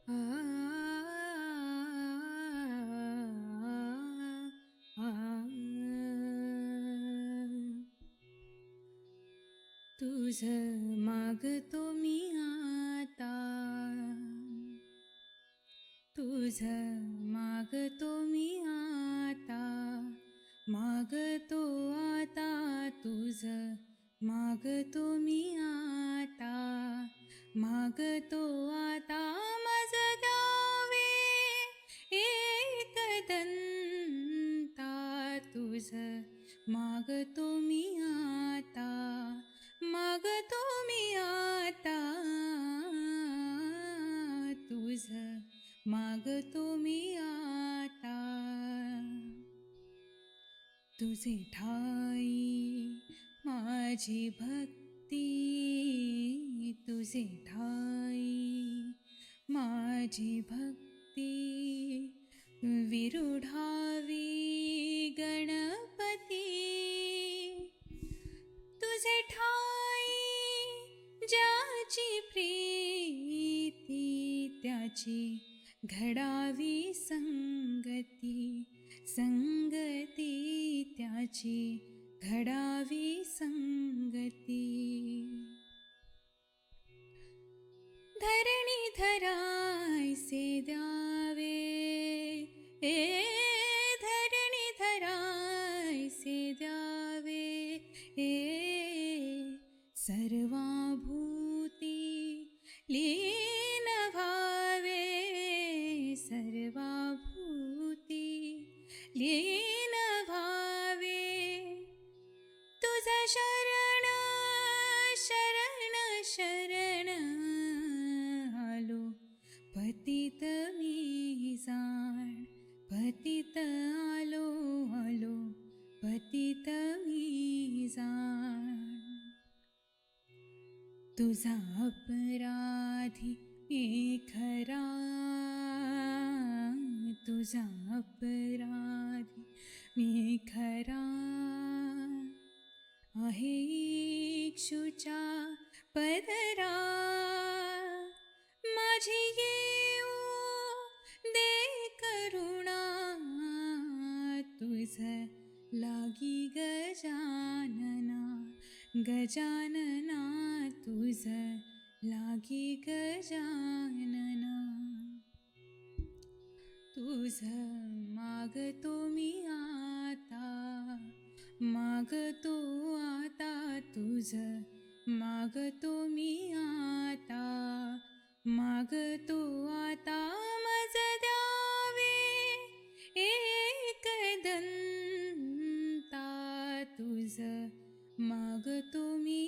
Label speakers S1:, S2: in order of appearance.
S1: आ, आ, तुझ मागतो मी आता, तुझ मागतो मी आता, मागतो आता तुझ मागतो मी आता, मागतो आता माझ द्यावे एकदंता, तुझ मागतो मी आता, मागतो मी आता, तुझ मागतो मी आता. तुझे ठाई माझी भक्ती, तुझे ठाई माझी भक्ती, विरुढावी गणपती, तुझे ठाई ज्याची प्रीती, त्याची घडावी संगती, संगती त्याची घडावी संगती. धरणी धरायसे द्यावे, धरणी धरायसे द्यावे, सर्वाभूती लीन व्हावे, सर्वाभूती लीन व्हावे, तुझा शरण शरण शरण आलो, पतित मी जाण, पतित आलो आलो, पतित मी जाण. तुझा अपराधी मी खरा, तुझा अपराधी मी खरा, आहे इक्षुच्या पदरा, माझी येऊ दे करुणा, तुझ लागी गजानना, गजानना तुझ लागी गजानना. तुझ मागतो मी आता, मागतो आता तुझ मागतो मी आता, मागतो आता मज द्यावे एकदंता, तुझ मागतो मी